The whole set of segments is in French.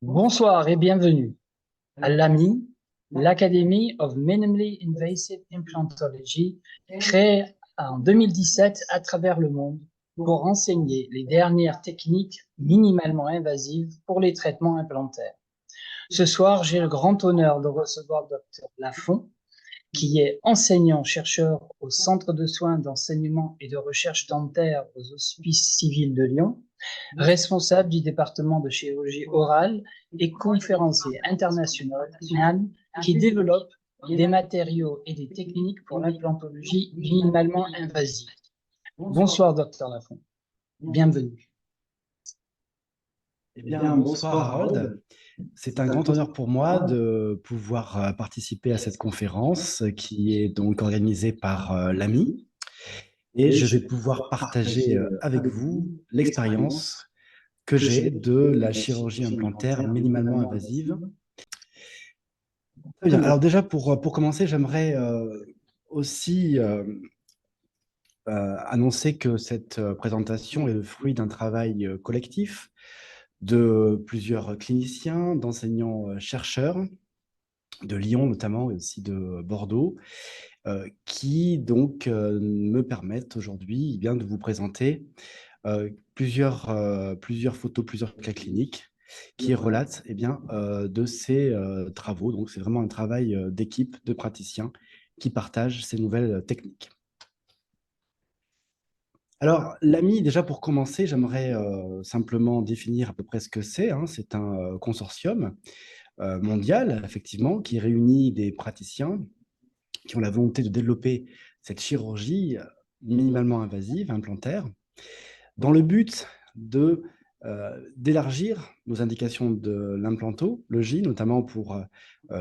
Bonsoir et bienvenue à l'AMI, l'Academy of Minimally Invasive Implantology, créée en 2017 à travers le monde pour enseigner les dernières techniques minimalement invasives pour les traitements implantaires. Ce soir, j'ai le grand honneur de recevoir Dr Lafont, qui est enseignant-chercheur au Centre de soins d'enseignement et de recherche dentaire aux Hospices civils de Lyon, responsable du département de chirurgie orale et conférencier international qui développe des matériaux et des techniques pour l'implantologie minimalement invasive. Bonsoir, docteur Lafont. Bienvenue. Eh bien, bonsoir Harold. C'est un grand honneur pour moi de pouvoir participer à cette conférence qui est donc organisée par l'AMI et je vais pouvoir partager avec vous l'expérience que j'ai de la chirurgie implantaire minimalement invasive. Très bien. Alors déjà, pour commencer, j'aimerais aussi annoncer que cette présentation est le fruit d'un travail collectif de plusieurs cliniciens, d'enseignants-chercheurs, de Lyon notamment et aussi de Bordeaux, qui donc me permettent aujourd'hui bien de vous présenter plusieurs photos, plusieurs cas cliniques qui relatent bien, de ces travaux. Donc c'est vraiment un travail d'équipe, de praticiens qui partagent ces nouvelles techniques. Alors, l'AMI, déjà pour commencer, j'aimerais simplement définir à peu près ce que c'est, hein. C'est un consortium mondial, effectivement, qui réunit des praticiens qui ont la volonté de développer cette chirurgie minimalement invasive, implantaire, dans le but d'élargir nos indications de l'implantologie, notamment pour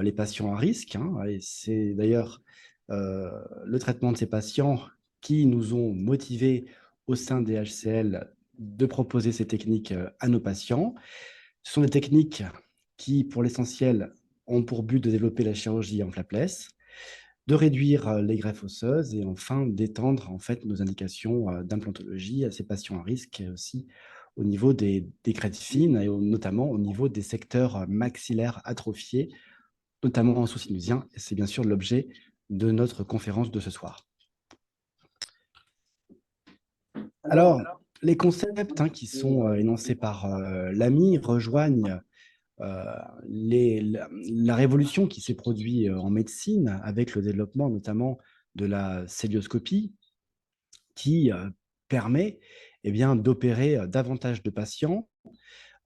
les patients à risque, hein. Et c'est d'ailleurs le traitement de ces patients qui nous ont motivés au sein des HCL de proposer ces techniques à nos patients. Ce sont des techniques qui, pour l'essentiel, ont pour but de développer la chirurgie en flapless, de réduire les greffes osseuses et enfin d'étendre en fait nos indications d'implantologie à ces patients à risque et aussi au niveau des crêtes fines et notamment au niveau des secteurs maxillaires atrophiés, notamment en sous-sinusien. Et c'est bien sûr l'objet de notre conférence de ce soir. Alors, les concepts qui sont énoncés par l'AMI rejoignent la révolution qui s'est produite en médecine avec le développement notamment de la célioscopie qui permet d'opérer davantage de patients,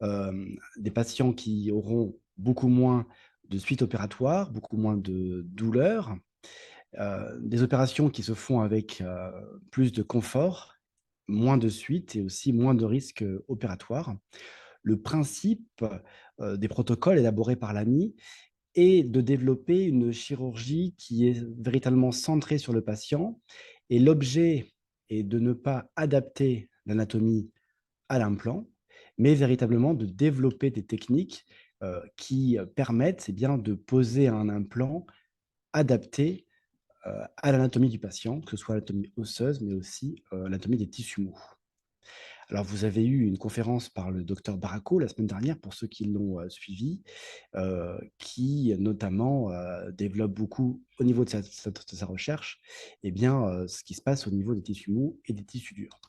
des patients qui auront beaucoup moins de suites opératoires, beaucoup moins de douleurs, des opérations qui se font avec plus de confort, moins de suites et aussi moins de risques opératoires. Le principe des protocoles élaborés par l'AMI est de développer une chirurgie qui est véritablement centrée sur le patient et l'objet est de ne pas adapter l'anatomie à l'implant, mais véritablement de développer des techniques qui permettent de poser un implant adapté à l'anatomie du patient, que ce soit l'anatomie osseuse, mais aussi l'anatomie des tissus mous. Alors, vous avez eu une conférence par le docteur Barraco la semaine dernière, pour ceux qui l'ont suivi, qui notamment développe beaucoup au niveau de sa recherche, ce qui se passe au niveau des tissus mous et des tissus durs.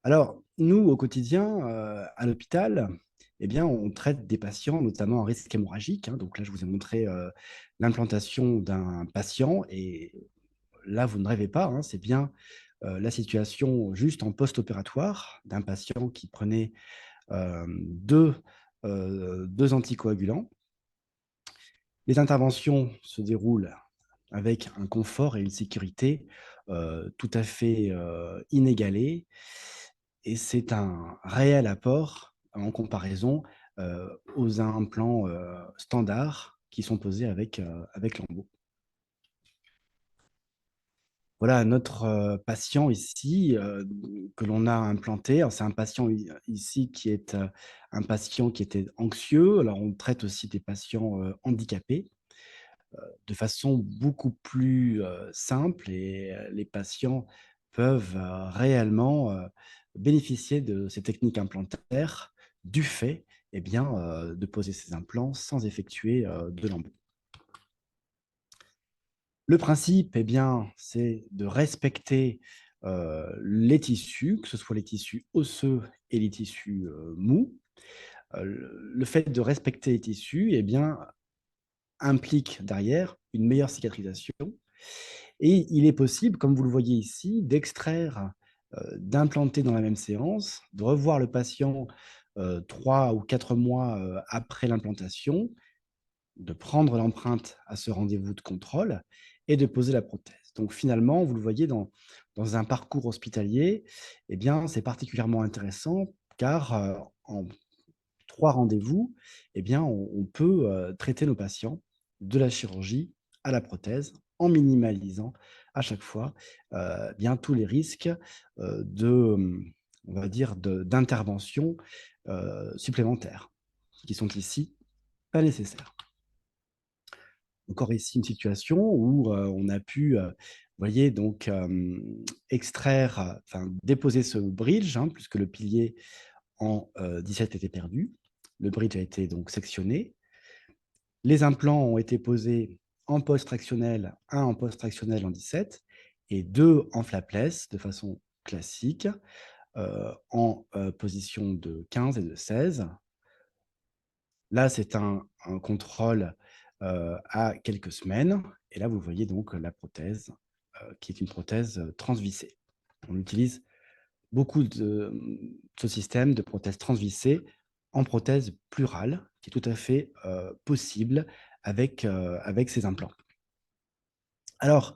Alors, nous, au quotidien, à l'hôpital, on traite des patients, notamment en risque hémorragique, hein. Donc là, je vous ai montré l'implantation d'un patient et là, vous ne rêvez pas, hein, c'est bien la situation juste en post-opératoire d'un patient qui prenait deux anticoagulants. Les interventions se déroulent avec un confort et une sécurité tout à fait inégalés et c'est un réel apport en comparaison aux implants standards qui sont posés avec l'embout. Voilà notre patient ici que l'on a implanté. Alors, c'est un patient ici qui est un patient qui était anxieux. Alors, on traite aussi des patients handicapés de façon beaucoup plus simple et les patients peuvent réellement bénéficier de ces techniques implantaires du fait de poser ces implants sans effectuer de lambeaux. Le principe, c'est de respecter les tissus, que ce soit les tissus osseux et les tissus mous. Le fait de respecter les tissus implique derrière une meilleure cicatrisation. Et il est possible, comme vous le voyez ici, d'extraire, d'implanter dans la même séance, de revoir le patient 3 ou 4 mois après l'implantation, de prendre l'empreinte à ce rendez-vous de contrôle et de poser la prothèse. Donc finalement, vous le voyez dans un parcours hospitalier, c'est particulièrement intéressant car en 3 rendez-vous, on peut traiter nos patients de la chirurgie à la prothèse en minimalisant à chaque fois tous les risques on va dire, d'intervention supplémentaires qui sont ici pas nécessaires. Encore ici, une situation où on a pu, vous voyez, donc extraire, enfin déposer ce bridge, puisque le pilier en 17 était perdu. Le bridge a été donc sectionné. Les implants ont été posés en post-tractionnel, un en post-tractionnel en 17 et 2 en flapless de façon classique, en position de 15 et de 16. Là, c'est un contrôle à quelques semaines. Et là, vous voyez donc la prothèse, qui est une prothèse transvissée. On utilise beaucoup de ce système de prothèse transvissée en prothèse plurale, qui est tout à fait possible avec ces implants. Alors,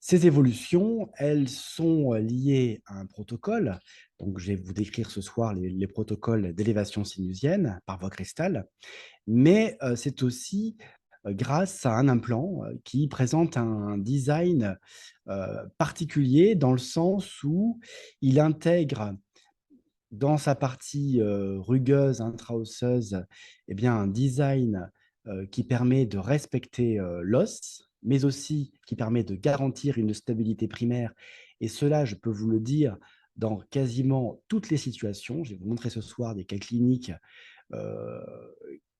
ces évolutions, elles sont liées à un protocole. Donc, je vais vous décrire ce soir les protocoles d'élévation sinusienne par voie cristal. Mais c'est aussi grâce à un implant qui présente un design particulier dans le sens où il intègre dans sa partie rugueuse, intra-osseuse, un design qui permet de respecter l'os, mais aussi qui permet de garantir une stabilité primaire. Et cela, je peux vous le dire, dans quasiment toutes les situations. Je vais vous montrer ce soir des cas cliniques euh,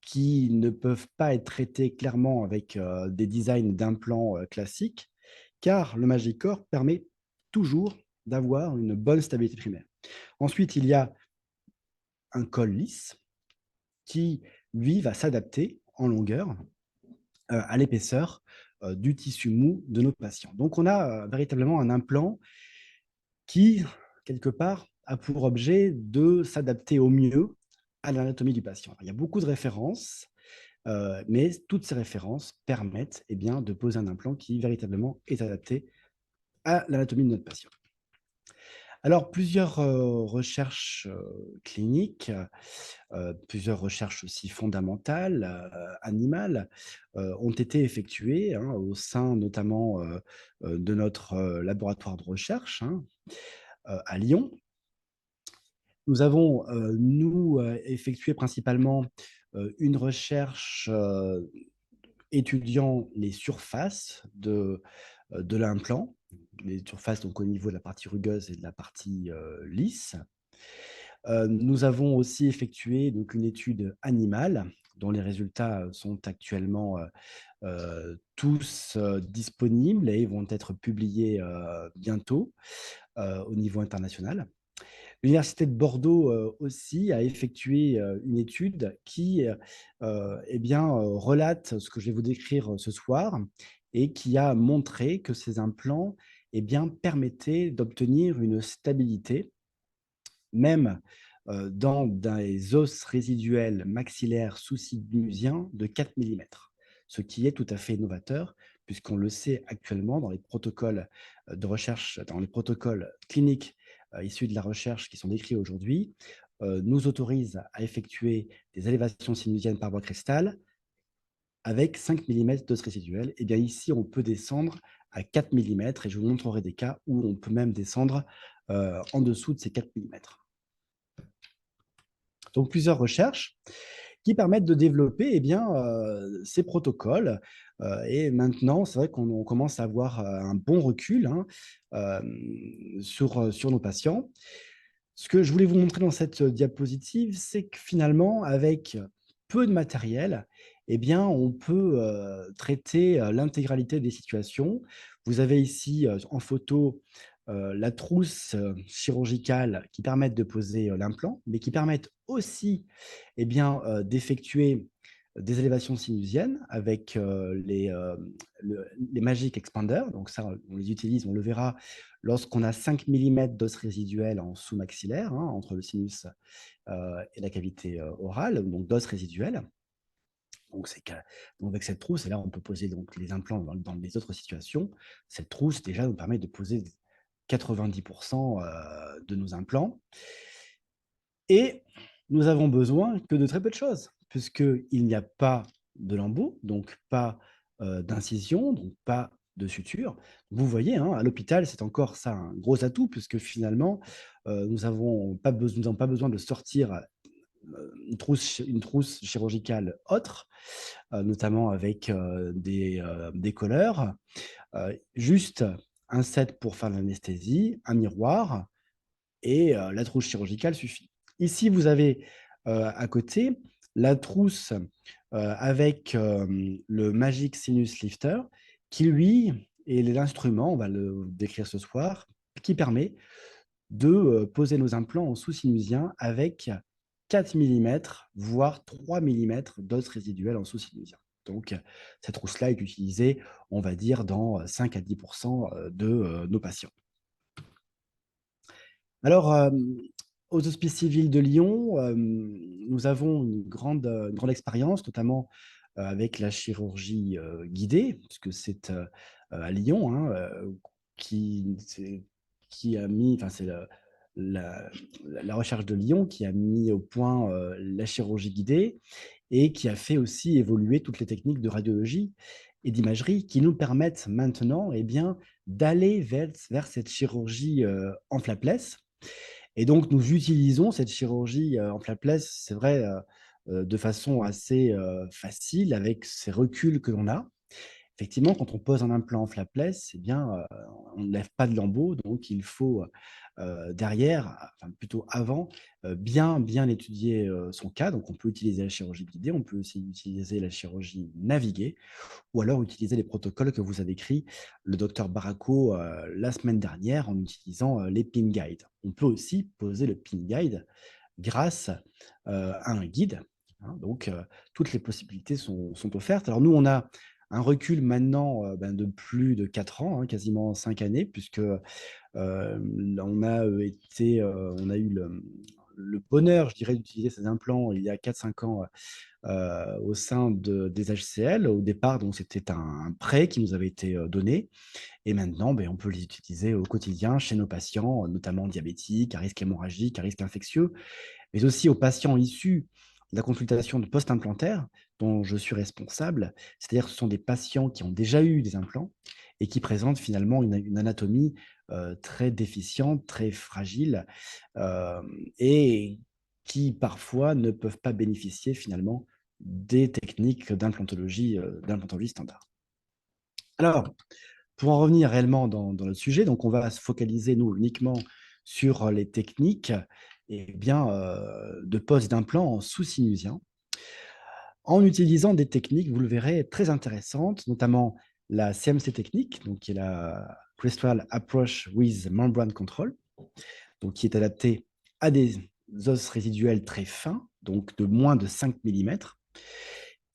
qui ne peuvent pas être traités clairement avec des designs d'implants classiques, car le Magicor permet toujours d'avoir une bonne stabilité primaire. Ensuite, il y a un col lisse qui, lui, va s'adapter en longueur à l'épaisseur du tissu mou de nos patients. Donc, on a véritablement un implant qui, quelque part, a pour objet de s'adapter au mieux à l'anatomie du patient. Il y a beaucoup de références, mais toutes ces références permettent de poser un implant qui véritablement est adapté à l'anatomie de notre patient. Alors, plusieurs recherches cliniques, plusieurs recherches aussi fondamentales, animales, ont été effectuées au sein notamment de notre laboratoire de recherche à Lyon. Nous avons, effectué principalement une recherche étudiant les surfaces de l'implant, les surfaces donc au niveau de la partie rugueuse et de la partie lisse. Nous avons aussi effectué donc une étude animale dont les résultats sont actuellement tous disponibles et vont être publiés bientôt au niveau international. L'université de Bordeaux aussi a effectué une étude qui relate ce que je vais vous décrire ce soir et qui a montré que ces implants permettaient d'obtenir une stabilité, même dans des os résiduels maxillaires sous-sinusiens de 4 millimètres, ce qui est tout à fait novateur, puisqu'on le sait actuellement dans les protocoles de recherche, dans les protocoles cliniques issus de la recherche qui sont décrits aujourd'hui, nous autorisent à effectuer des élévations sinusiennes par voie cristal avec 5 millimètres d'os résiduels. Et bien ici, on peut descendre à 4 millimètres, et je vous montrerai des cas où on peut même descendre en dessous de ces 4 millimètres. Donc, plusieurs recherches qui permettent de développer ces protocoles. Et maintenant, c'est vrai qu'on commence à avoir un bon recul sur nos patients. Ce que je voulais vous montrer dans cette diapositive, c'est que finalement, avec peu de matériel, eh bien, on peut traiter l'intégralité des situations. Vous avez ici en photo la trousse chirurgicale qui permet de poser l'implant, mais qui permettent aussi eh bien, d'effectuer des élévations sinusiennes avec les Magic Expanders. Donc ça, on les utilise, on le verra lorsqu'on a 5 millimètres d'os résiduel en sous-maxillaire, hein, entre le sinus et la cavité orale, donc d'os résiduel. Donc, donc, avec cette trousse, et là, on peut poser donc, les implants dans les autres situations. Cette trousse, déjà, nous permet de poser 90% de nos implants. Et nous avons besoin que de très peu de choses, puisqu'il n'y a pas de lembout, donc pas d'incision, donc pas de suture. Vous voyez, hein, à l'hôpital, c'est encore ça un gros atout, puisque finalement, nous n'avons pas besoin de sortir une trousse chirurgicale autre, notamment avec des colleurs, juste un set pour faire l'anesthésie, un miroir, et la trousse chirurgicale suffit. Ici, vous avez à côté la trousse avec le Magic Sinus Lifter qui, lui, est l'instrument, on va le décrire ce soir, qui permet de poser nos implants en sous-sinusien avec 4 millimètres, voire 3 millimètres d'os résiduel en sous-sinusien. Donc, cette trousse-là est utilisée, on va dire, dans 5 à 10% de nos patients. Alors, aux Hospices civils de Lyon, nous avons une grande expérience, notamment avec la chirurgie guidée, puisque c'est à Lyon, hein, qui, qui a mis, enfin, c'est la, la recherche de Lyon qui a mis au point la chirurgie guidée et qui a fait aussi évoluer toutes les techniques de radiologie et d'imagerie qui nous permettent maintenant eh bien, d'aller vers cette chirurgie en flapless. Et donc, nous utilisons cette chirurgie en flapless, c'est vrai, de façon assez facile avec ces reculs que l'on a. Effectivement, quand on pose un implant en flapless, eh bien, on ne lève pas de lambeau, donc il faut derrière, enfin plutôt avant, bien étudier son cas. Donc, on peut utiliser la chirurgie guidée, on peut aussi utiliser la chirurgie naviguée, ou alors utiliser les protocoles que vous a décrits le docteur Barraco la semaine dernière en utilisant les pin guides. On peut aussi poser le pin guide grâce à un guide, hein. Donc, toutes les possibilités sont offertes. Alors, nous, on a un recul maintenant de plus de 4 ans, hein, quasiment 5 années, puisque on a eu le bonheur, je dirais, d'utiliser ces implants il y a 4 5 ans au sein des HCL. Au départ, donc, c'était un prêt qui nous avait été donné. Et maintenant, ben, on peut les utiliser au quotidien chez nos patients, notamment diabétiques, à risque hémorragique, à risque infectieux, mais aussi aux patients issus de la consultation de post-implantaire, dont je suis responsable. C'est-à-dire que ce sont des patients qui ont déjà eu des implants et qui présentent finalement une anatomie très déficiente, très fragile, euh, et qui parfois ne peuvent pas bénéficier finalement des techniques d'implantologie standard. Alors, pour en revenir réellement dans le sujet, donc on va se focaliser, nous, uniquement sur les techniques bien, de pose d'implants en sous-sinusien, en utilisant des techniques, vous le verrez, très intéressantes, notamment la CMC technique, donc qui est la Crystal Approach with Membrane Control, donc qui est adaptée à des os résiduels très fins, donc de moins de 5 millimètres,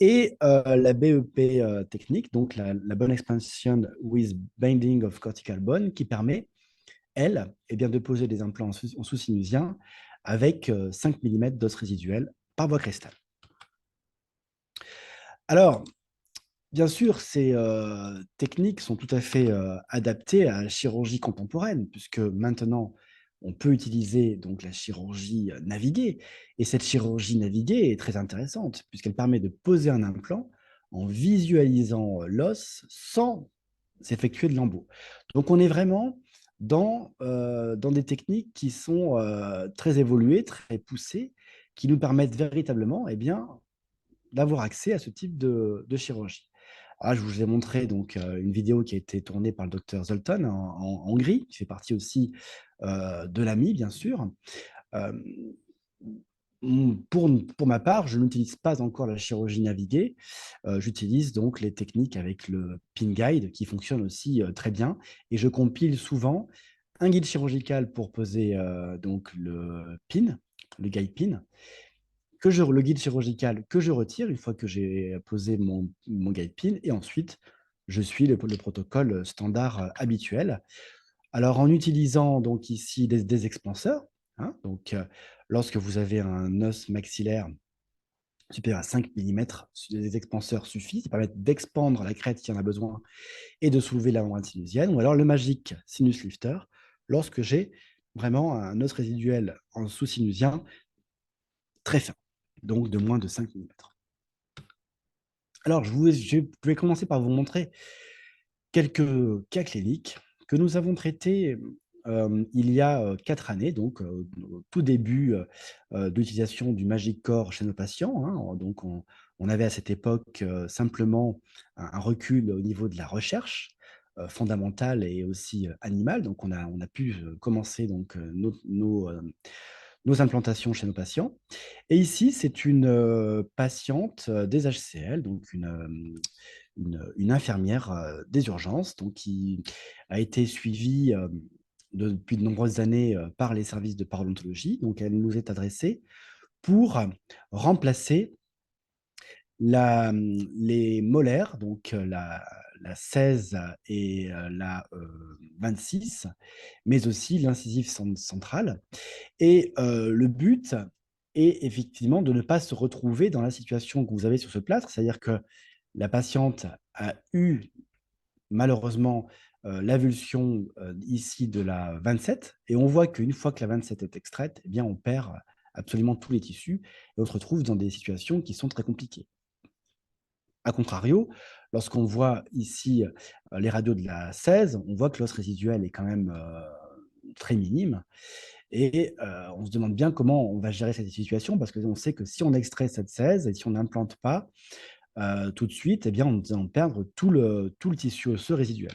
et la BEP technique, donc la Bone Expansion with Binding of Cortical Bone, qui permet, elle, bien, de poser des implants en sous-sinusien avec 5 millimètres d'os résiduels par voie cristale. Alors, bien sûr, ces techniques sont tout à fait adaptées à la chirurgie contemporaine, puisque maintenant, on peut utiliser donc la chirurgie naviguée. Et cette chirurgie naviguée est très intéressante, puisqu'elle permet de poser un implant en visualisant l'os sans s'effectuer de lambeaux. Donc, on est vraiment dans des techniques qui sont très évoluées, très poussées, qui nous permettent véritablement d'avoir accès à ce type de chirurgie. Ah, je vous ai montré donc une vidéo qui a été tournée par le docteur Zoltan en Hongrie, qui fait partie aussi de l'AMI, bien sûr. Hem, pour ma part, je n'utilise pas encore la chirurgie naviguée. J'utilise donc les techniques avec le Pin Guide qui fonctionne aussi très bien, et je compile souvent un guide chirurgical pour poser donc le pin, le guide pin, le guide chirurgical que je retire une fois que j'ai posé mon guide pin, et ensuite je suis le protocole standard habituel. Alors en utilisant donc ici des expanseurs, hein, donc lorsque vous avez un os maxillaire supérieur à 5 millimètres, des expanseurs suffisent, ils permettent d'expandre la crête qui en a besoin et de soulever la membrane sinusienne, ou alors le Magic Sinus Lifter lorsque j'ai vraiment un os résiduel en sous-sinusien très fin, donc de moins de 5 millimètres. Alors je vais commencer par vous montrer quelques cas cliniques que nous avons traités, il y a 4 années, donc au tout début, d'utilisation du Magic Core chez nos patients, hein. Donc on avait à cette époque, simplement un recul au niveau de la recherche, fondamentale et aussi, animale. Donc on a pu, commencer donc, nos implantations chez nos patients. Et ici, c'est une, patiente, des HCL, donc une infirmière, des urgences, donc qui a été suivie, depuis de nombreuses années, par les services de parodontologie. Donc elle nous est adressée pour remplacer les molaires, donc la 16 et la 26, mais aussi l'incisive centrale. Et le but est effectivement de ne pas se retrouver dans la situation que vous avez sur ce plâtre, c'est-à-dire que la patiente a eu malheureusement, l'avulsion, ici de la 27, et on voit qu'une fois que la 27 est extraite, eh bien on perd absolument tous les tissus et on se retrouve dans des situations qui sont très compliquées. A contrario, lorsqu'on voit ici, les radios de la 16, on voit que l'os résiduel est quand même, très minime, et on se demande bien comment on va gérer cette situation, parce qu'on sait que si on extrait cette 16 et si on n'implante pas, tout de suite, eh bien, on allons perdre tout le tissu osseux résiduel.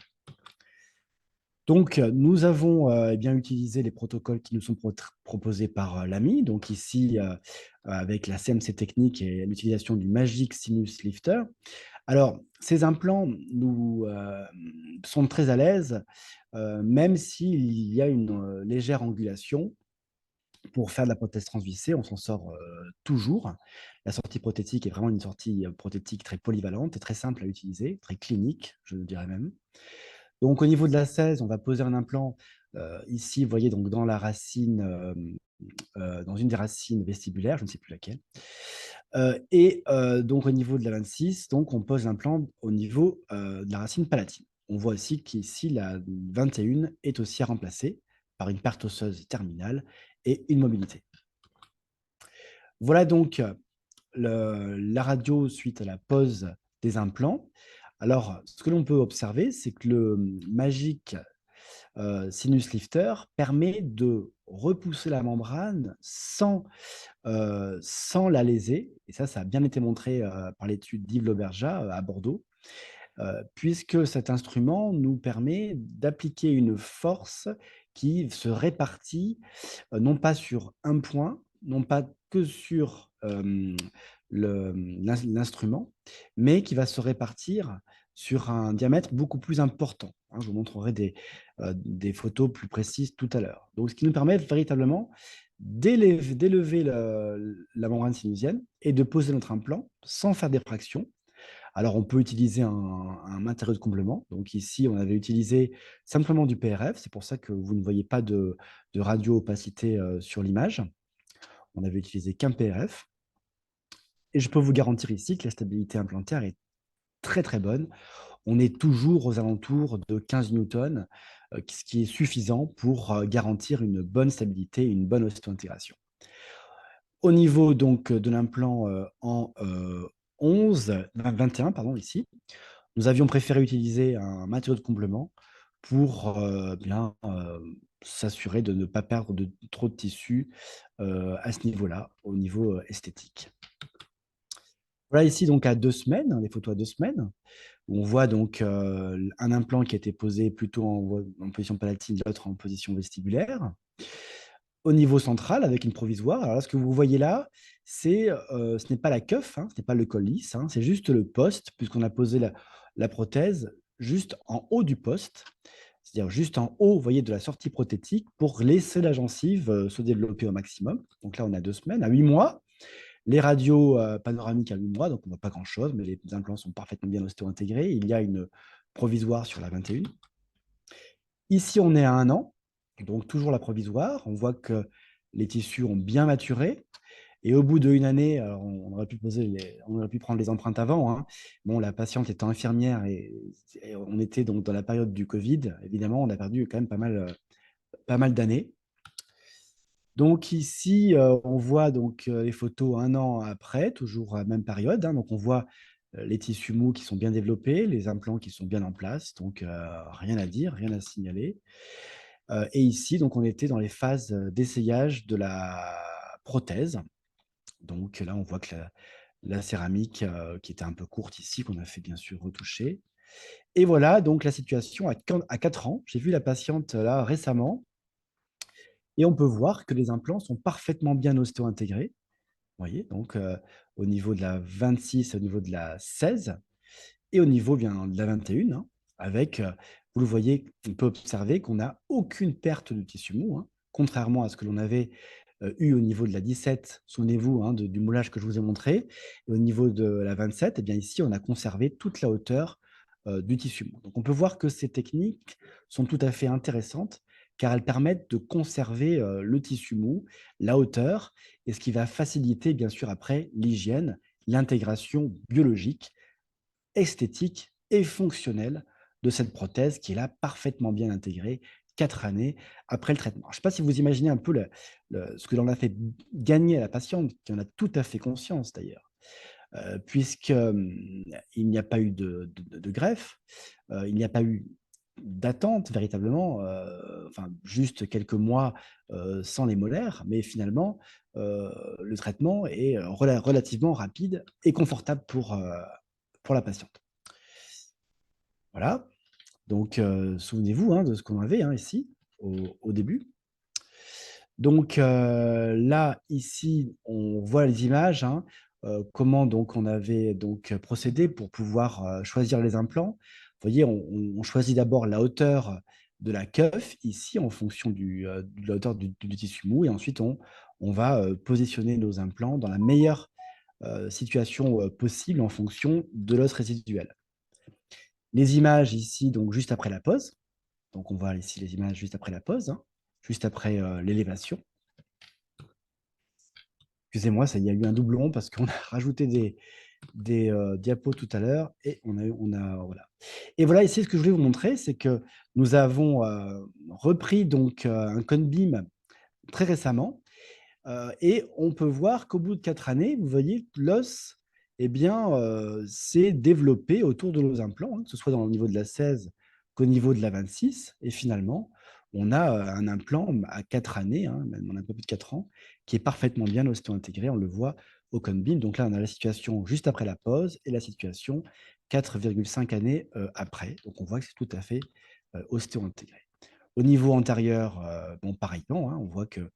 Donc, nous avons, eh bien, utilisé les protocoles qui nous sont proposés par, l'AMI. Donc ici, avec la CMC technique et l'utilisation du Magic Sinus Lifter. Alors, ces implants sont très à l'aise, même s'il y a une, légère angulation. Pour faire de la prothèse transvissée, on s'en sort, toujours. La sortie prothétique est vraiment une sortie, prothétique très polyvalente et très simple à utiliser, très clinique, je dirais même. Donc au niveau de la 16, on va poser un implant, ici, vous voyez, donc dans la racine, dans une des racines vestibulaires, je ne sais plus laquelle. Et donc au niveau de la 26, donc on pose l'implant au niveau, de la racine palatine. On voit aussi qu'ici la 21 est aussi à remplacer par une perte osseuse terminale et une mobilité. Voilà donc la radio suite à la pose des implants. Alors, ce que l'on peut observer, c'est que le Magic Sinus Lifter permet de repousser la membrane sans la léser, et ça a bien été montré, par l'étude d'Yves Lauberja, à Bordeaux, puisque cet instrument nous permet d'appliquer une force qui se répartit, non pas sur un point, non pas que sur, l'instrument, mais qui va se répartir sur un diamètre beaucoup plus important, hein. Je vous montrerai des photos plus précises tout à l'heure. Donc ce qui nous permet véritablement d'élever la membrane sinusienne et de poser notre implant sans faire d'effraction. Alors, on peut utiliser un matériau de comblement. Donc ici, on avait utilisé simplement du PRF. C'est pour ça que vous ne voyez pas de radio-opacité, sur l'image. On avait utilisé qu'un PRF, et je peux vous garantir ici que la stabilité implantaire est très, très bonne. On est toujours aux alentours de 15 newtons, ce qui est suffisant pour, garantir une bonne stabilité et une bonne ostéo-intégration. Au niveau donc, de l'implant, en, 21 pardon, ici, nous avions préféré utiliser un matériau de comblement pour, bien, s'assurer de ne pas perdre de trop de tissu, à ce niveau-là, au niveau, esthétique. Voilà ici donc à 2 semaines, hein, les photos à 2 semaines, où on voit donc un implant qui a été posé plutôt en position palatine, l'autre en position vestibulaire. Au niveau central, avec une provisoire. Alors là, ce que vous voyez là, ce n'est pas la cuff, hein, ce n'est pas le col lisse, hein, c'est juste le poste, puisqu'on a posé la prothèse juste en haut du poste, c'est-à-dire juste en haut, vous voyez, de la sortie prothétique pour laisser la gencive se développer au maximum. Donc là, on a 2 semaines. À 8 mois, les radios panoramiques à 8 mois, donc on ne voit pas grand-chose, mais les implants sont parfaitement bien ostéo-intégrés. Il y a une provisoire sur la 21. Ici, on est à 1 an, donc toujours la provisoire. On voit que les tissus ont bien maturé. Et au bout d'une année, alors on aurait pu on aurait pu prendre les empreintes avant, hein. Bon, la patiente étant infirmière et on était donc dans la période du Covid, évidemment, on a perdu quand même pas mal d'années. Donc ici, on voit donc les photos 1 an après, toujours à la même période, hein. Donc on voit les tissus mous qui sont bien développés, les implants qui sont bien en place. Donc rien à dire, rien à signaler. Et ici, donc on était dans les phases d'essayage de la prothèse. Donc là, on voit que la céramique, qui était un peu courte ici, qu'on a fait bien sûr retoucher. Et voilà donc la situation à 4 ans. J'ai vu la patiente là récemment et on peut voir que les implants sont parfaitement bien ostéo-intégrés. Vous voyez? Donc au niveau de la 26, au niveau de la 16 et au niveau bien de la 21, hein, avec, vous le voyez, on peut observer qu'on n'a aucune perte de tissu mou, hein, contrairement à ce que l'on avait eu au niveau de la 17, souvenez-vous, hein, du moulage que je vous ai montré. Et au niveau de la 27, eh bien ici, on a conservé toute la hauteur du tissu mou. Donc on peut voir que ces techniques sont tout à fait intéressantes car elles permettent de conserver le tissu mou, la hauteur, et ce qui va faciliter bien sûr après l'hygiène, l'intégration biologique, esthétique et fonctionnelle de cette prothèse qui est là parfaitement bien intégrée 4 années après le traitement. Je ne sais pas si vous imaginez un peu ce que l'on a fait gagner à la patiente, qui en a tout à fait conscience d'ailleurs, puisque il n'y a pas eu de greffe, il n'y a pas eu d'attente véritablement, enfin juste quelques mois sans les molaires, mais finalement le traitement est relativement rapide et confortable pour la patiente. Voilà, donc souvenez-vous, hein, de ce qu'on avait, hein, ici, au début. Donc là, ici, on voit les images, hein, comment donc on avait donc procédé pour pouvoir, choisir les implants. Vous voyez, on choisit d'abord la hauteur de la cuff ici en fonction de la hauteur du tissu mou et ensuite on va, positionner nos implants dans la meilleure, situation, possible en fonction de l'os résiduel. Les images ici, donc juste après la pose. Donc on voit ici les images juste après la pose, hein, juste après, l'élévation. Excusez-moi, ça il y a eu un doublon parce qu'on a rajouté des diapos tout à l'heure et on a voilà. Et voilà, ici ce que je voulais vous montrer, c'est que nous avons, repris donc, un cone beam très récemment, et on peut voir qu'au bout de 4 années, vous voyez, l'os, eh bien, s'est développé autour de nos implants, hein, que ce soit dans au niveau de la 16 qu'au niveau de la 26 et finalement, on a, un implant à 4 années, hein, même on a un peu plus de 4 ans, qui est parfaitement bien ostéo-intégré. On le voit au cone beam. Donc là, on a la situation juste après la pose et la situation 4,5 années, après. Donc on voit que c'est tout à fait, ostéo-intégré. Au niveau antérieur, bon, pareillement, hein, on voit que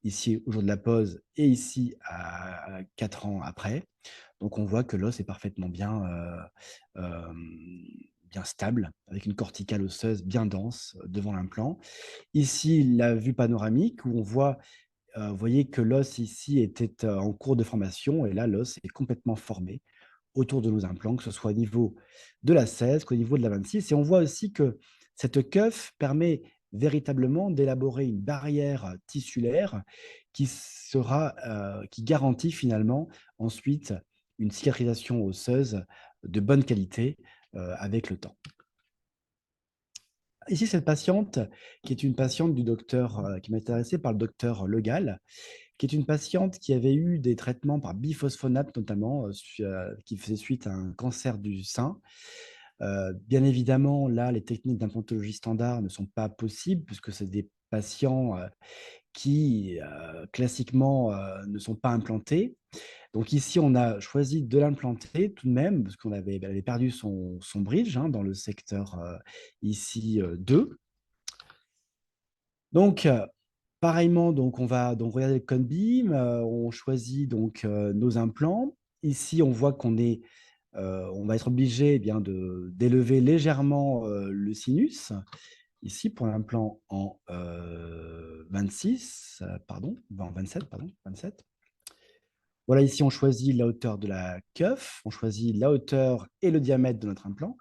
ici au jour de la pose et ici à 4 ans après. Donc on voit que l'os est parfaitement bien, bien stable, avec une corticale osseuse bien dense devant l'implant. Ici, la vue panoramique où on voit, vous voyez que l'os ici était, en cours de formation et là, l'os est complètement formé autour de nos implants, que ce soit au niveau de la 16 qu'au niveau de la 26. Et on voit aussi que cette cuff permet véritablement d'élaborer une barrière tissulaire qui garantit finalement ensuite une cicatrisation osseuse de bonne qualité avec le temps. Ici, cette patiente, qui est une patiente du docteur, qui m'a intéressé par le docteur Legal, qui est une patiente qui avait eu des traitements par biphosphonate notamment, qui faisait suite à un cancer du sein. Bien évidemment, là, les techniques d'implantologie standard ne sont pas possibles puisque c'est des patients, qui, classiquement, ne sont pas implantés. Donc ici, on a choisi de l'implanter tout de même, parce elle avait perdu son bridge hein, dans le secteur ici 2. Donc, pareillement, donc on va donc regarder le cone beam, on choisit donc nos implants. Ici, on voit on va être obligé eh bien d'élever légèrement le sinus. Ici, pour l'implant en 26, pardon, en 27, pardon, 27. Voilà, ici, on choisit la hauteur de la cuff, on choisit la hauteur et le diamètre de notre implant.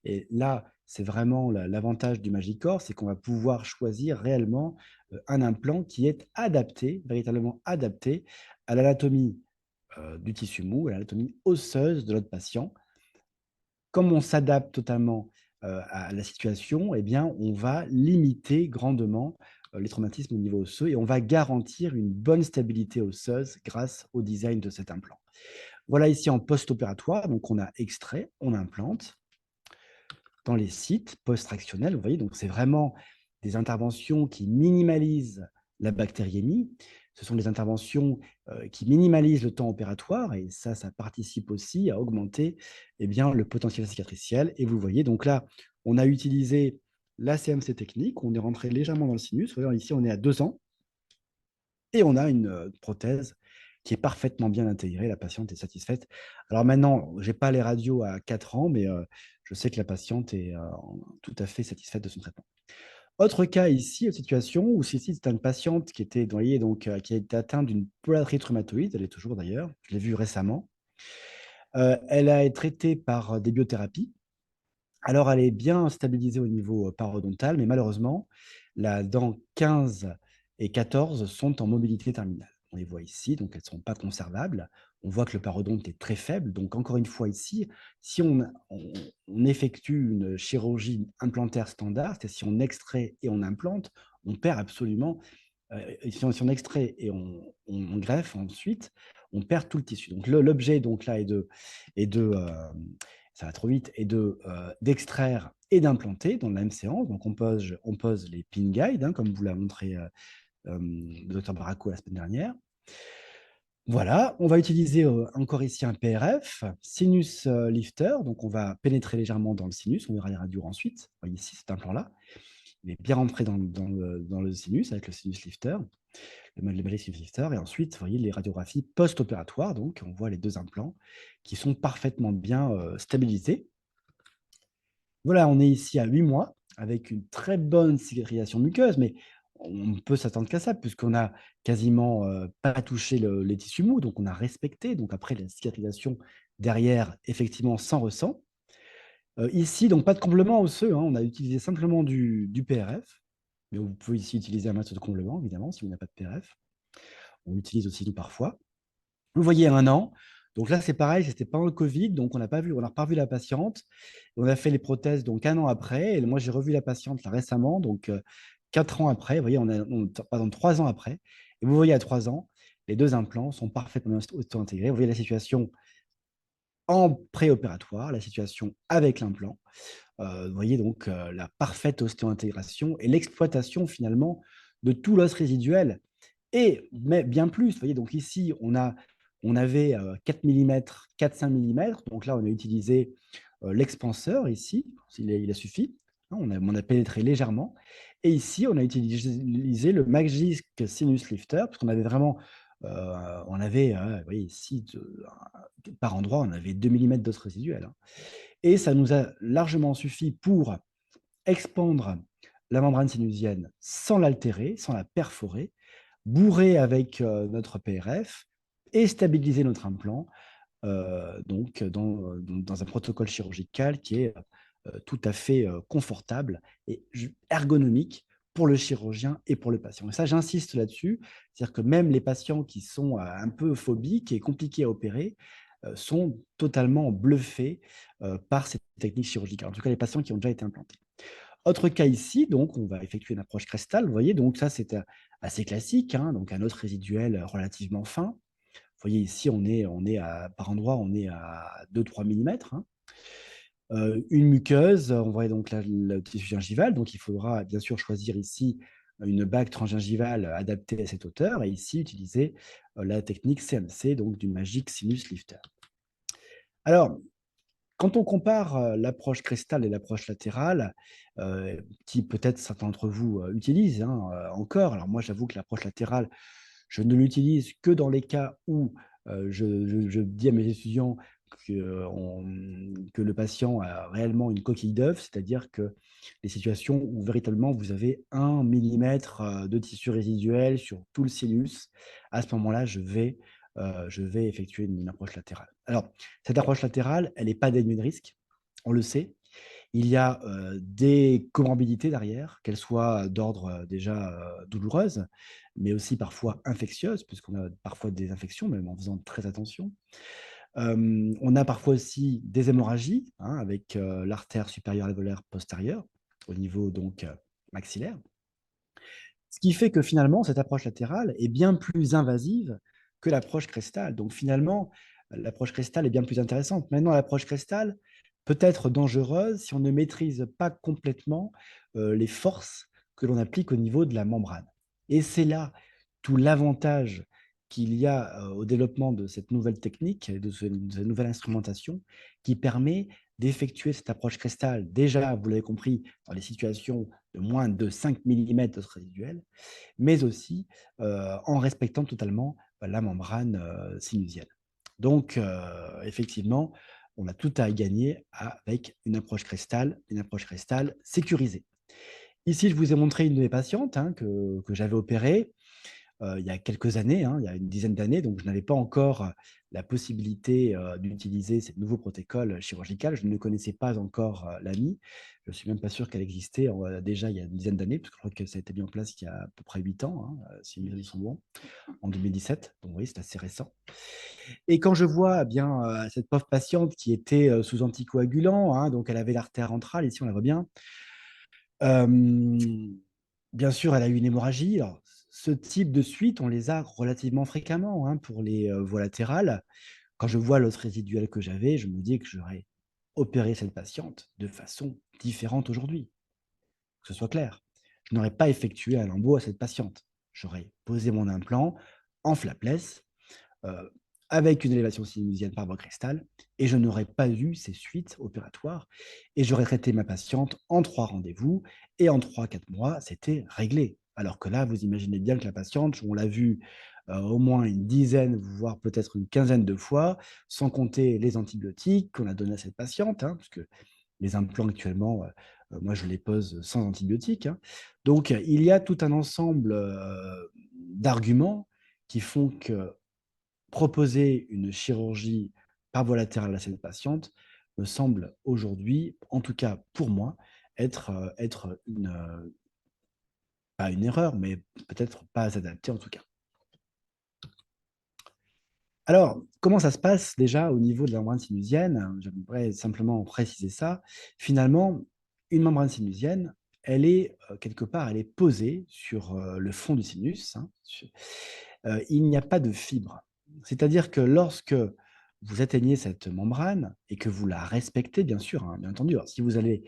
Et là, c'est vraiment l'avantage du Magicor, c'est qu'on va pouvoir choisir réellement un implant qui est adapté, véritablement adapté à l'anatomie du tissu mou, à l'anatomie osseuse de notre patient. Comme on s'adapte totalement à la situation, eh bien, on va limiter grandement les traumatismes au niveau osseux et on va garantir une bonne stabilité osseuse grâce au design de cet implant. Voilà ici en post-opératoire, donc on a extrait, on implante dans les sites post-tractionnels, vous voyez, donc c'est vraiment des interventions qui minimalisent la bactériémie. Ce sont des interventions qui minimalisent le temps opératoire et ça participe aussi à augmenter eh bien, le potentiel cicatriciel. Et vous voyez, donc là, on a utilisé la CMC technique, on est rentré légèrement dans le sinus. Vous voyez, ici, on est à 2 ans et on a une prothèse qui est parfaitement bien intégrée. La patiente est satisfaite. Alors maintenant, je n'ai pas les radios à 4 ans, mais je sais que la patiente est tout à fait satisfaite de son traitement. Autre cas ici, une situation où c'est une patiente qui était, vous voyez, donc, qui a été atteinte d'une polyarthrite rhumatoïde, elle est toujours d'ailleurs, je l'ai vue récemment. Elle a été traitée par des biothérapies. Alors, elle est bien stabilisée au niveau parodontal, mais malheureusement, la dent 15 et 14 sont en mobilité terminale. On les voit ici, donc elles ne sont pas conservables. On voit que le parodonte est très faible. Donc, encore une fois, ici, si on effectue une chirurgie implantaire standard, c'est-à-dire si on extrait et on implante, on perd absolument. Si on extrait et on greffe ensuite, on perd tout le tissu. Donc, l'objet donc là est de ça va trop vite, et d'extraire et d'implanter dans la même séance. Donc, on pose les pin guides, hein, comme vous l'a montré le docteur Baraco la semaine dernière. Voilà, on va utiliser encore ici un PRF, sinus lifter. Donc, on va pénétrer légèrement dans le sinus. On verra les radios ensuite. Vous voyez ici, cet implant-là. Il est bien rentré dans le sinus avec le sinus lifter, le Magic Sinus Lifter. Et ensuite, vous voyez les radiographies post-opératoires. Donc, on voit les 2 implants qui sont parfaitement bien stabilisés. Voilà, on est ici à 8 mois avec une très bonne cicatrisation muqueuse, mais on peut s'attendre qu'à ça puisqu'on a quasiment pas touché les tissus mous, donc on a respecté. Donc après, la cicatrisation derrière, effectivement, sans ressent. Ici, donc pas de comblement osseux, hein, on a utilisé simplement du PRF, mais vous pouvez ici utiliser un masque de comblement, évidemment, si vous n'avez pas de PRF. On l'utilise aussi nous parfois. Vous voyez 1 an. Donc là, c'est pareil, c'était pendant le Covid, donc on n'a pas revu la patiente. On a fait les prothèses donc 1 an après. Et moi, j'ai revu la patiente là, récemment, donc 4 ans après. Vous voyez, pardon, 3 ans après. Et vous voyez à 3 ans, les 2 implants sont parfaitement auto-intégrés. Vous voyez la situation en préopératoire, la situation avec l'implant. Vous voyez donc la parfaite ostéo-intégration et l'exploitation finalement de tout l'os résiduel et mais bien plus. Vous voyez, donc ici, on avait 4 millimètres, 4-5 millimètres. Donc là, on a utilisé l'expanseur ici, il a suffi. Hein, on a pénétré légèrement. Et ici, on a utilisé le Magic Sinus Lifter, parce qu'on avait vraiment, on avait, vous voyez ici, par endroit, on avait 2 millimètres d'os résiduel. Hein. Et ça nous a largement suffi pour expandre la membrane sinusienne sans l'altérer, sans la perforer, bourrer avec notre PRF et stabiliser notre implant donc dans un protocole chirurgical qui est tout à fait confortable et ergonomique pour le chirurgien et pour le patient. Et ça, j'insiste là-dessus, c'est-à-dire que même les patients qui sont un peu phobiques et compliqués à opérer sont totalement bluffés par cette technique chirurgicale, en tout cas les patients qui ont déjà été implantés. Autre cas ici, donc on va effectuer une approche crestale, vous voyez, donc ça c'est assez classique, hein, donc un os résiduel relativement fin. Vous voyez ici, par endroit, on est à 2-3 millimètres. Hein. Une muqueuse, on voit donc là, le tissu gingival, donc il faudra bien sûr choisir ici une bague transgingivale adaptée à cette hauteur et ici utiliser la technique CMC, donc du Magic Sinus Lifter. Alors, quand on compare l'approche cristal et l'approche latérale, qui peut-être certains d'entre vous utilisent encore, alors moi j'avoue que l'approche latérale, je ne l'utilise que dans les cas où je dis à mes étudiants que le patient a réellement une coquille d'œuf, c'est-à-dire que les situations où véritablement vous avez 1 millimètre de tissu résiduel sur tout le sinus, à ce moment-là, je vais effectuer une approche latérale. Alors, cette approche latérale, elle n'est pas dénuée de risque, on le sait. Il y a des comorbidités derrière, qu'elles soient d'ordre déjà douloureuses, mais aussi parfois infectieuses, puisqu'on a parfois des infections, même en faisant très attention. On a parfois aussi des hémorragies, avec l'artère supérieure alvéolaire postérieure, au niveau donc maxillaire. Ce qui fait que finalement, cette approche latérale est bien plus invasive que l'approche crestale. Donc finalement, l'approche crestale est bien plus intéressante. Maintenant, l'approche crestale peut être dangereuse si on ne maîtrise pas complètement les forces que l'on applique au niveau de la membrane. Et c'est là tout l'avantage qu'il y a au développement de cette nouvelle technique, de cette nouvelle instrumentation, qui permet d'effectuer cette approche crestale, déjà, vous l'avez compris, dans les situations de moins de 5 millimètres d'os résiduel, mais aussi en respectant totalement la membrane sinusienne. Donc, effectivement, on a tout à y gagner avec une approche cristal sécurisée. Ici, je vous ai montré une de mes patientes que j'avais opérée il y a quelques années, il y a une dizaine d'années, donc je n'avais pas encore la possibilité d'utiliser ces nouveaux protocoles chirurgicaux. Je ne connaissais pas encore l'AMI. Je ne suis même pas sûr qu'elle existait déjà il y a une dizaine d'années, parce que je crois que ça a été mis en place il y a à peu près 8 ans, si mes souvenirs sont bons, en 2017. Donc oui, c'est assez récent. Et quand je vois bien cette pauvre patiente qui était sous anticoagulant, donc elle avait l'artère antrale, ici on la voit bien, bien sûr, elle a eu une hémorragie. Alors, ce type de suite, on les a relativement fréquemment, pour les voies latérales. Quand je vois l'os résiduel que j'avais, je me dis que j'aurais opéré cette patiente de façon différente aujourd'hui, que ce soit clair. Je n'aurais pas effectué un lambeau à cette patiente. J'aurais posé mon implant en flapless, heu, avec une élévation sinusienne par voie cristale et je n'aurais pas eu ces suites opératoires et j'aurais traité ma patiente en 3 rendez-vous et en 3 4 mois, c'était réglé. Alors que là, vous imaginez bien que la patiente, on l'a vue, au moins une dizaine, voire peut-être une quinzaine de fois, sans compter les antibiotiques qu'on a donnés à cette patiente, puisque les implants actuellement, moi je les pose sans antibiotiques, Donc il y a tout un ensemble, d'arguments qui font que proposer une chirurgie par voie latérale à cette patiente me semble aujourd'hui, en tout cas pour moi, être pas une erreur, mais peut-être pas adaptée en tout cas. Alors, comment ça se passe déjà au niveau de la membrane sinusienne? J'aimerais simplement préciser ça. Finalement, une membrane sinusienne, elle est, quelque part, elle est posée sur, le fond du sinus, il n'y a pas de fibre. C'est-à-dire que lorsque vous atteignez cette membrane et que vous la respectez, bien sûr, bien entendu. Alors si vous allez,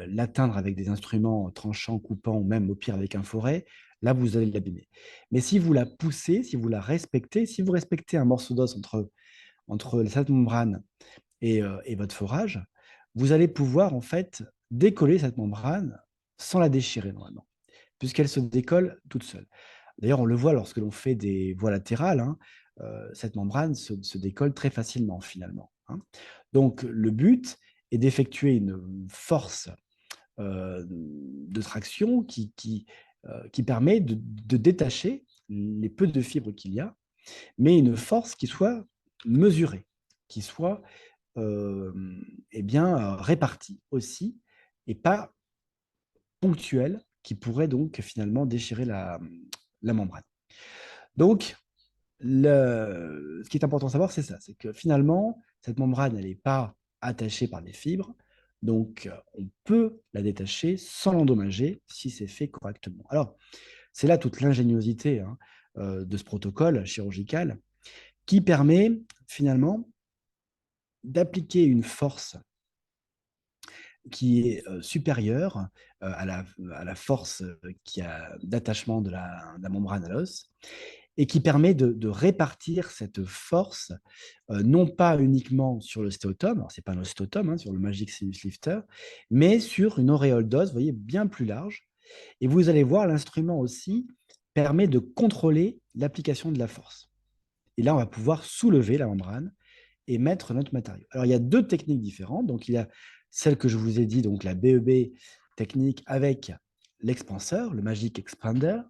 l'atteindre avec des instruments tranchants, coupants ou même au pire avec un foret, là vous allez l'abîmer. Mais si vous la poussez, si vous la respectez, si vous respectez un morceau d'os entre cette membrane et votre forage, vous allez pouvoir en fait décoller cette membrane sans la déchirer normalement, puisqu'elle se décolle toute seule. D'ailleurs, on le voit lorsque l'on fait des voies latérales, cette membrane se décolle très facilement finalement, Donc le but est d'effectuer une force, de traction qui permet de détacher les peu de fibres qu'il y a, mais une force qui soit mesurée, qui soit, répartie aussi et pas ponctuelle, qui pourrait donc finalement déchirer la membrane. Donc ce qui est important de savoir, c'est ça, c'est que finalement, cette membrane, elle n'est pas attachée par des fibres, donc on peut la détacher sans l'endommager si c'est fait correctement. Alors, c'est là toute l'ingéniosité, de ce protocole chirurgical qui permet finalement d'appliquer une force qui est supérieure à la force d'attachement de la membrane à l'os et qui permet de répartir cette force, non pas uniquement sur l'ostéotome, alors ce n'est pas un ostéotome, hein, sur le Magic Sinus Lifter, mais sur une auréole d'os, vous voyez, bien plus large. Et vous allez voir, l'instrument aussi permet de contrôler l'application de la force. Et là, on va pouvoir soulever la membrane et mettre notre matériau. Alors, il y a deux techniques différentes. Donc, il y a celle que je vous ai dit, donc la BEB technique avec l'expanseur, le Magic Expander.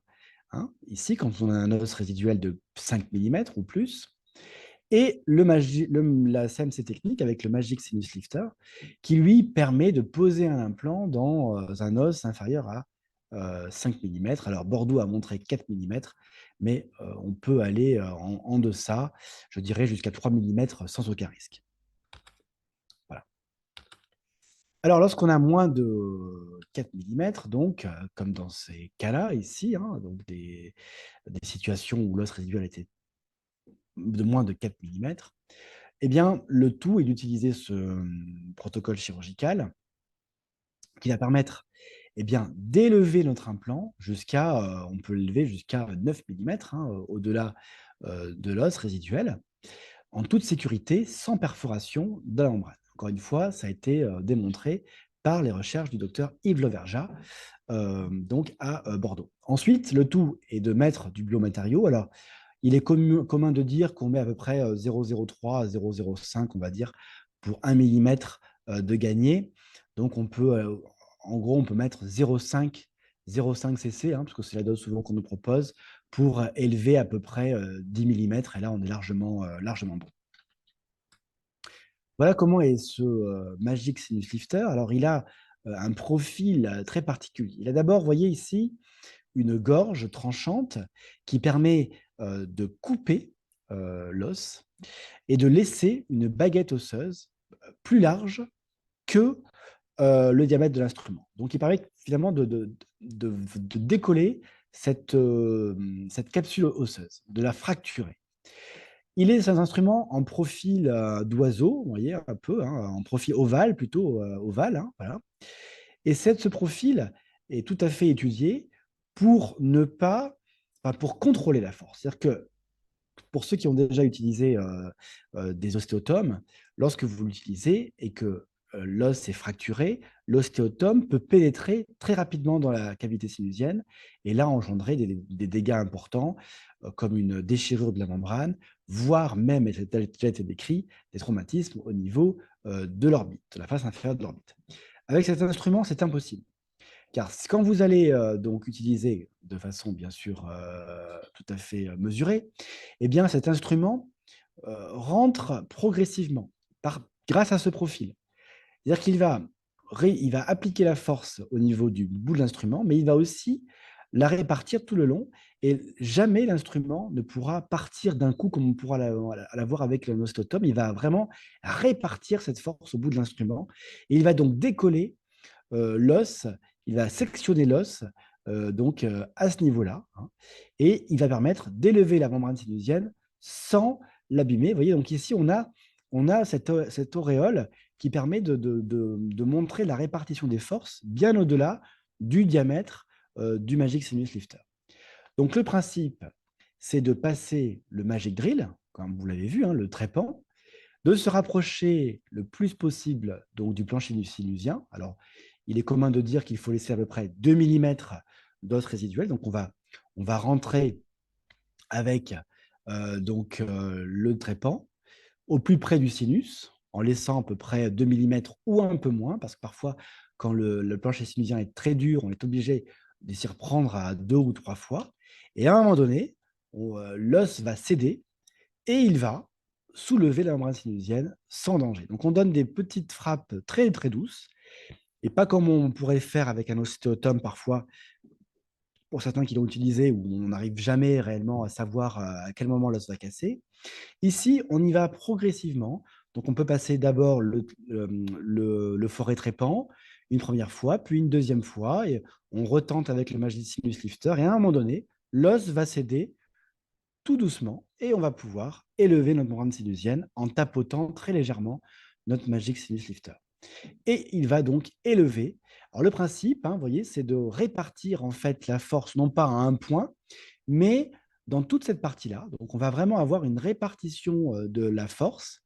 Hein, ici, quand on a un os résiduel de 5 mm ou plus, et la CMC technique avec le Magic Sinus Lifter, qui lui permet de poser un implant dans un os inférieur à 5 mm. Alors, Bordeaux a montré 4 mm, mais on peut aller en deçà, je dirais jusqu'à 3 mm sans aucun risque. Voilà. Alors, lorsqu'on a moins de 4 mm, donc, comme dans ces cas-là, ici, hein, donc des situations où l'os résiduel était de moins de 4 mm, eh bien, le tout est d'utiliser ce protocole chirurgical qui va permettre eh bien, d'élever notre implant jusqu'à, on peut l'élever jusqu'à 9 mm, hein, au-delà de l'os résiduel, en toute sécurité, sans perforation de la membrane. Encore une fois, ça a été démontré par les recherches du docteur Yves Leverja, donc à Bordeaux. Ensuite, le tout est de mettre du biomatériau. Alors, il est commun de dire qu'on met à peu près 0,03 à 0,05, on va dire, pour 1 millimètre de gagné. Donc, on peut, en gros, on peut mettre 0,5 cc, hein, parce que c'est la dose souvent qu'on nous propose, pour élever à peu près 10 millimètres. Et là, on est largement bon. Voilà comment est ce Magic Sinus Lifter. Alors, il a un profil très particulier. Il a d'abord, vous voyez ici, une gorge tranchante qui permet de couper l'os et de laisser une baguette osseuse plus large que le diamètre de l'instrument. Donc, il permet finalement de décoller cette capsule osseuse, de la fracturer. Il est un instrument en profil d'oiseau, vous voyez, un peu, hein, en profil ovale, plutôt ovale. Hein, voilà. Et ce profil est tout à fait étudié pour ne pas, enfin, pour contrôler la force. C'est-à-dire que pour ceux qui ont déjà utilisé des ostéotomes, lorsque vous l'utilisez et que l'os est fracturé, l'ostéotome peut pénétrer très rapidement dans la cavité sinusienne et là engendrer des dégâts importants comme une déchirure de la membrane, voire même, et c'est déjà été décrit, des traumatismes au niveau de l'orbite, de la face inférieure de l'orbite. Avec cet instrument, c'est impossible. Car quand vous allez donc utiliser de façon bien sûr tout à fait mesurée, eh bien cet instrument rentre progressivement grâce à ce profil. C'est-à-dire il va appliquer la force au niveau du bout de l'instrument, mais il va aussi la répartir tout le long et jamais l'instrument ne pourra partir d'un coup comme on pourra l'avoir avec l'ostotome. Il va vraiment répartir cette force au bout de l'instrument et il va donc décoller l'os, il va sectionner l'os donc à ce niveau-là, hein, et il va permettre d'élever la membrane sinusienne sans l'abîmer. Vous voyez, donc ici, on a cette auréole qui permet de montrer la répartition des forces bien au-delà du diamètre du Magic Sinus Lifter. Donc le principe, c'est de passer le Magic Drill, comme vous l'avez vu, hein, le trépan, de se rapprocher le plus possible donc, du plancher sinusien. Alors, il est commun de dire qu'il faut laisser à peu près 2 mm d'os résiduel. Donc, on va rentrer avec le trépan au plus près du sinus, en laissant à peu près 2 mm ou un peu moins, parce que parfois, quand le plancher sinusien est très dur, on est obligé de s'y reprendre à 2 ou 3 fois. Et à un moment donné, l'os va céder et il va soulever la membrane sinusienne sans danger. Donc, on donne des petites frappes très, très douces et pas comme on pourrait faire avec un ostéotome parfois, pour certains qui l'ont utilisé, où on n'arrive jamais réellement à savoir à quel moment l'os va casser. Ici, on y va progressivement. Donc, on peut passer d'abord le forêt trépan une première fois, puis une deuxième fois, et on retente avec le Magic Sinus Lifter, et à un moment donné, l'os va céder tout doucement et on va pouvoir élever notre membrane sinusienne en tapotant très légèrement notre Magic Sinus Lifter. et il va donc élever. Alors le principe, hein, vous voyez, c'est de répartir en fait la force non pas à un point, mais dans toute cette partie-là. Donc on va vraiment avoir une répartition de la force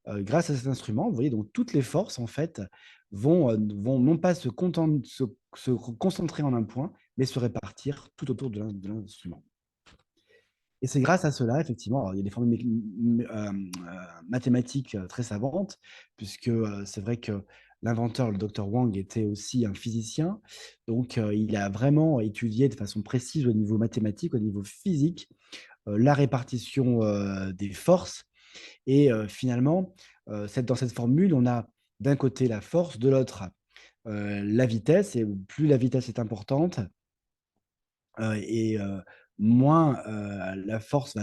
grâce à cet instrument. Vous voyez, donc toutes les forces en fait vont non pas se concentrer en un point, mais se répartir tout autour de l'instrument. Et c'est grâce à cela, effectivement, alors il y a des formules mathématiques très savantes, puisque c'est vrai que l'inventeur, le docteur Wang, était aussi un physicien. Donc, il a vraiment étudié de façon précise au niveau mathématique, au niveau physique, la répartition des forces. Et finalement, dans cette formule, on a d'un côté la force, de l'autre la vitesse. Et plus la vitesse est importante, et moins la force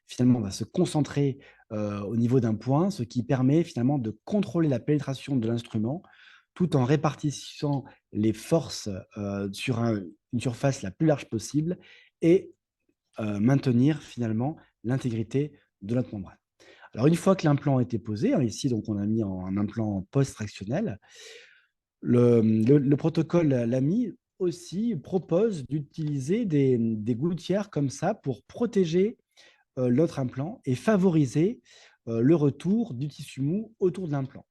finalement va se concentrer au niveau d'un point, ce qui permet finalement de contrôler la pénétration de l'instrument tout en répartissant les forces sur une surface la plus large possible et maintenir finalement l'intégrité de notre membrane. Alors une fois que l'implant a été posé, hein, ici donc on a mis un implant post-tractionnel, le protocole LAMI aussi propose d'utiliser des gouttières comme ça pour protéger notre implant et favoriser le retour du tissu mou autour de l'implant.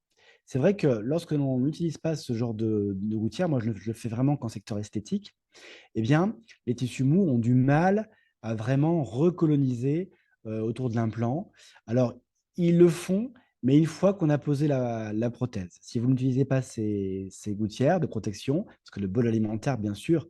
C'est vrai que lorsque l'on n'utilise pas ce genre de gouttière, moi je le fais vraiment qu'en secteur esthétique, eh bien, les tissus mous ont du mal à vraiment recoloniser autour de l'implant. Alors, ils le font, mais une fois qu'on a posé la prothèse. Si vous n'utilisez pas ces gouttières de protection, parce que le bol alimentaire, bien sûr,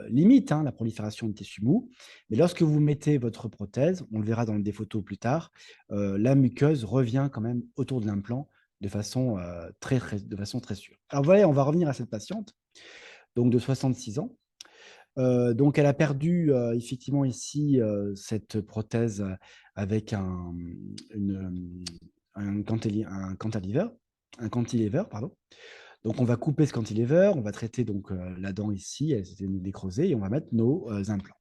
limite la prolifération de tissus mous, mais lorsque vous mettez votre prothèse, on le verra dans des photos plus tard, la muqueuse revient quand même autour de l'implant de façon, de façon très sûre. Alors voilà, on va revenir à cette patiente, donc de 66 ans. Donc elle a perdu, effectivement ici, cette prothèse, avec un cantilever, pardon. Donc on va couper ce cantilever, on va traiter donc, la dent ici, elle s'était nécrosée et on va mettre nos, implants.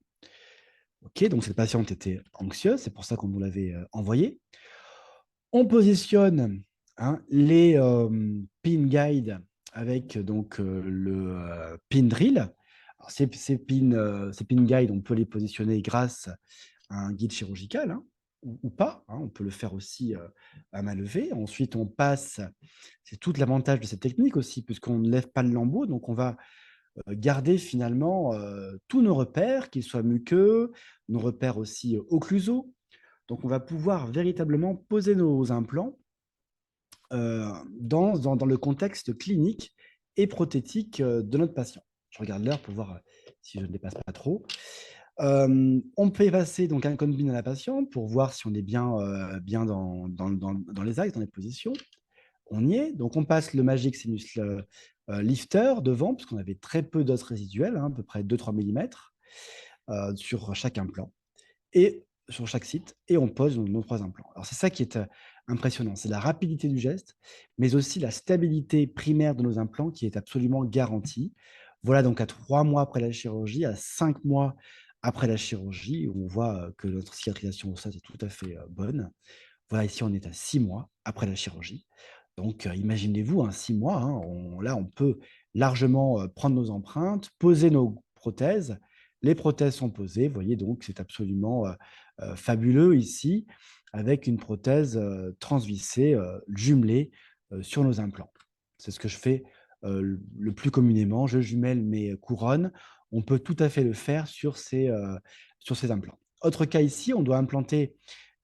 OK, donc cette patiente était anxieuse, c'est pour ça qu'on nous l'avait, envoyée. On positionne, hein, les, pin guide avec donc, pin drill. Alors ces pin guide, on peut les positionner grâce à un guide chirurgical, hein, ou pas, hein, on peut le faire aussi, à main levée. Ensuite, on passe c'est tout l'avantage de cette technique aussi, puisqu'on ne lève pas le lambeau, donc on va, garder finalement, tous nos repères, qu'ils soient muqueux, nos repères aussi, occlusaux. Donc on va pouvoir véritablement poser nos implants dans le contexte clinique et prothétique de notre patient. Je regarde l'heure pour voir si je ne dépasse pas trop. On peut passer donc un cone beam à la patiente pour voir si on est bien dans les axes, dans les positions. On y est. Donc, on passe le Magic Sinus Lifter devant, puisqu'on avait très peu d'os résiduels, hein, à peu près 2-3 millimètres sur chaque implant et sur chaque site, et on pose nos 3 implants. Alors c'est ça qui est, impressionnant, c'est la rapidité du geste, mais aussi la stabilité primaire de nos implants qui est absolument garantie. Voilà donc à 3 mois après la chirurgie, à 5 mois après la chirurgie, où on voit, que notre cicatrisation osseuse est tout à fait, bonne. Voilà, ici on est à 6 mois après la chirurgie. Donc, imaginez-vous, 6 mois, hein, on peut largement, prendre nos empreintes, poser nos prothèses. Les prothèses sont posées, vous voyez donc c'est absolument, fabuleux ici, avec une prothèse, transvissée, jumelée, sur nos implants. C'est ce que je fais, le plus communément, je jumelle mes couronnes. On peut tout à fait le faire sur ces implants. Autre cas ici, on doit implanter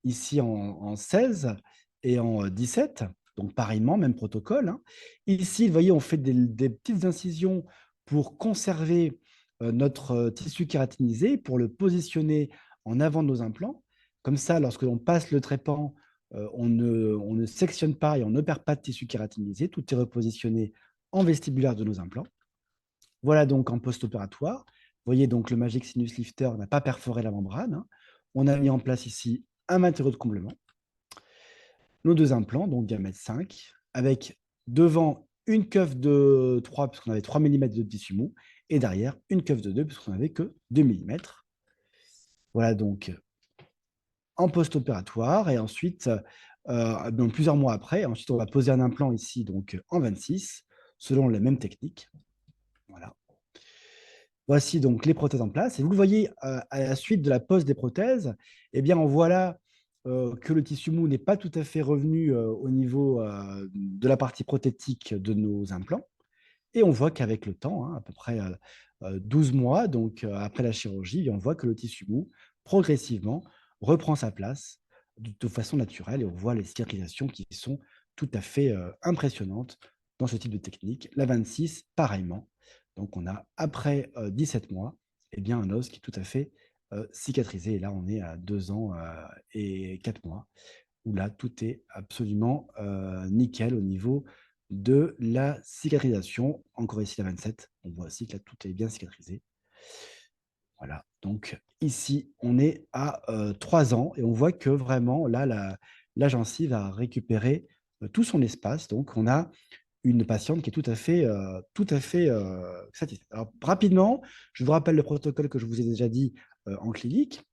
ici en 16 et en 17, donc pareillement, même protocole, hein. Ici, vous voyez, on fait des petites incisions pour conserver notre tissu kératinisé, pour le positionner en avant de nos implants. Comme ça, lorsque l'on passe le trépan, on ne sectionne pas et on ne perd pas de tissu kératinisé. Tout est repositionné en vestibulaire de nos implants. Voilà donc en post-opératoire. Vous voyez donc le Magic Sinus Lifter n'a pas perforé la membrane, hein. On a mis en place ici un matériau de comblement, nos 2 implants, donc diamètre 5, avec devant une keuf de 3, puisqu'on avait 3 millimètres de tissu mou, et derrière une keuf de 2, puisqu'on n'avait que 2 millimètres. Voilà donc en post-opératoire, et ensuite, donc plusieurs mois après. Ensuite, on va poser un implant ici, donc en 26, selon la même technique. Voilà. Voici donc les prothèses en place. Et vous le voyez, à la suite de la pose des prothèses, eh bien, on voit là que le tissu mou n'est pas tout à fait revenu au niveau de la partie prothétique de nos implants. Et on voit qu'avec le temps, hein, à peu près 12 mois, donc après la chirurgie, on voit que le tissu mou, progressivement, reprend sa place de façon naturelle. Et on voit les cicatrisations qui sont tout à fait impressionnantes dans ce type de technique. La 26, pareillement. Donc on a, après 17 mois, eh bien, un os qui est tout à fait cicatrisé. Et là, on est à 2 ans et 4 mois, où là, tout est absolument nickel au niveau de la cicatrisation. Encore ici, la 27, on voit aussi que là, tout est bien cicatrisé. Voilà, donc ici, on est à 3 ans et on voit que vraiment, là, la gencive a récupéré tout son espace. Donc, on a une patiente qui est tout à fait satisfaite. Alors, rapidement, je vous rappelle le protocole que je vous ai déjà dit en clinique.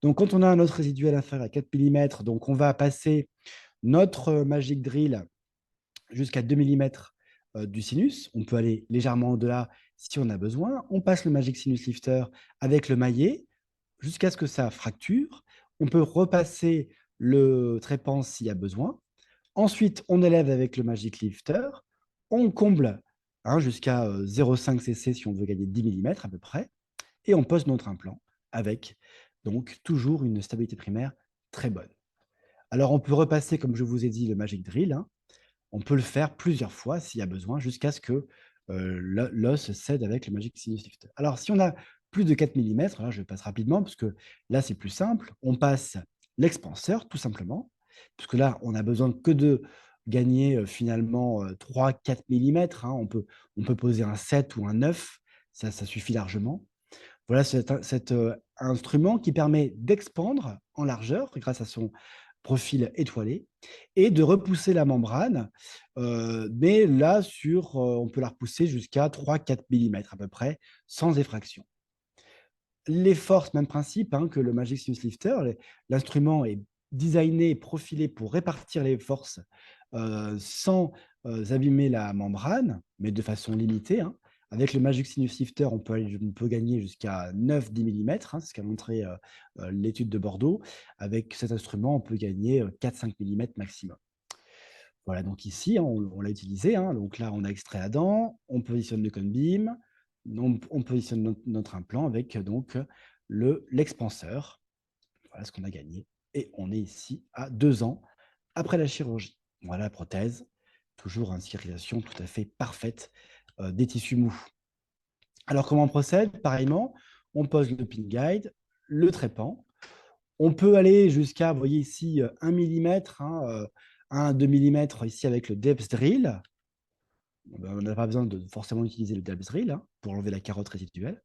Donc, quand on a un os résiduel inférieur à 4 mm, donc on va passer notre Magic Drill jusqu'à 2 mm du sinus. On peut aller légèrement au-delà si on a besoin. On passe le Magic Sinus Lifter avec le maillet jusqu'à ce que ça fracture. On peut repasser le trépan s'il y a besoin. Ensuite, on élève avec le Magic Lifter. On comble jusqu'à 0,5 cc si on veut gagner 10 mm à peu près. Et on pose notre implant avec donc toujours une stabilité primaire très bonne. Alors, on peut repasser, comme je vous ai dit, le Magic Drill. On peut le faire plusieurs fois s'il y a besoin, jusqu'à ce que l'os cède avec le Magic Sinus Lifter. Alors, si on a plus de 4 mm, là, je passe rapidement, parce que là, c'est plus simple. On passe l'expanseur, tout simplement, parce que là, on a besoin que de gagner finalement 3-4 mm. On peut poser un 7 ou un 9, ça suffit largement. Voilà cet instrument qui permet d'expandre en largeur grâce à son profil étoilé et de repousser la membrane, mais là on peut la repousser jusqu'à 3-4 mm à peu près, sans effraction. Les forces, même principe que le Magic Sinus Lifter. L'instrument est designé et profilé pour répartir les forces sans abîmer la membrane, mais de façon limitée. Avec le Magic Sinus Lifter, on peut gagner jusqu'à 9-10 mm, c'est ce qu'a montré l'étude de Bordeaux. Avec cet instrument, on peut gagner 4-5 mm maximum. Voilà, donc ici, on l'a utilisé. Donc là, on a extrait la dent, on positionne le cone beam, on positionne notre implant avec donc l'expanseur. Voilà ce qu'on a gagné. Et on est ici à 2 ans après la chirurgie. Voilà la prothèse, toujours une cicatrisation tout à fait parfaite des tissus mous. Alors, comment on procède? Pareillement, on pose le pin guide, le trépan. On peut aller jusqu'à, vous voyez ici, 1 mm, 1-2 mm ici avec le depth drill. On n'a pas besoin de forcément utiliser le depth drill pour enlever la carotte résiduelle.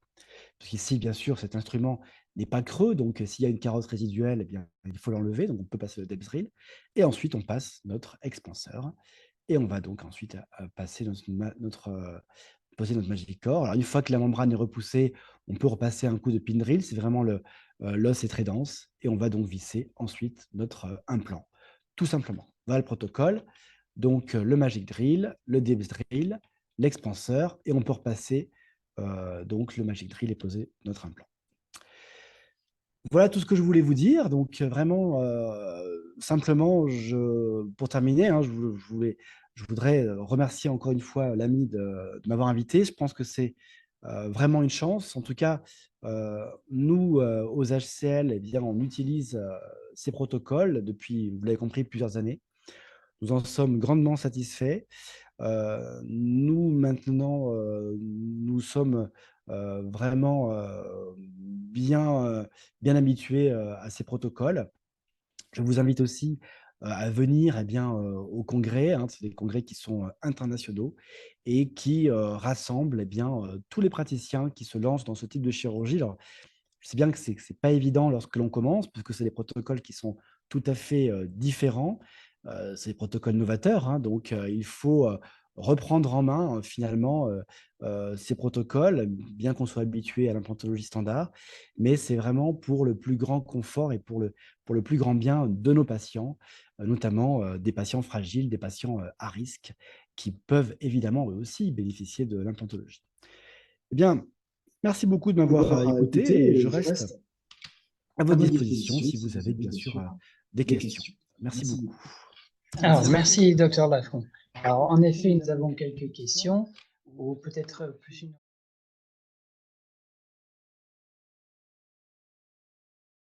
Parce qu'ici, bien sûr, cet instrument n'est pas creux, donc s'il y a une carotte résiduelle, eh bien, il faut l'enlever, donc on peut passer le depth drill. Et ensuite, on passe notre expanseur. Et on va donc ensuite passer poser notre Magic Core. Alors, une fois que la membrane est repoussée, on peut repasser un coup de pin drill. C'est vraiment l'os est très dense. Et on va donc visser ensuite notre implant. Tout simplement. Voilà le protocole. Donc, le Magic Drill, le Depth Drill, l'expanseur. Et on peut repasser donc le Magic Drill et poser notre implant. Voilà tout ce que je voulais vous dire. Donc, vraiment, simplement, pour terminer, je voudrais remercier encore une fois l'ami de m'avoir invité. Je pense que c'est vraiment une chance. En tout cas, nous, aux HCL, eh bien, on utilise ces protocoles depuis, vous l'avez compris, plusieurs années. Nous en sommes grandement satisfaits. Nous, maintenant, nous sommes vraiment bien habitués à ces protocoles. Je vous invite aussi à venir au congrès. C'est des congrès qui sont internationaux et qui rassemblent tous les praticiens qui se lancent dans ce type de chirurgie. Alors, je sais bien que ce n'est pas évident lorsque l'on commence, parce que c'est des protocoles qui sont tout à fait différents. C'est des protocoles novateurs, donc il faut reprendre en main finalement ces protocoles, bien qu'on soit habitué à l'implantologie standard, mais c'est vraiment pour le plus grand confort et pour le plus grand bien de nos patients, notamment des patients fragiles, des patients à risque, qui peuvent évidemment eux aussi bénéficier de l'implantologie. Eh bien, merci beaucoup de m'avoir écouté et je reste à votre disposition si vous avez bien sûr des questions. Merci beaucoup. Alors, merci, docteur Lafont. Alors, en effet, nous avons quelques questions, ou peut-être plus une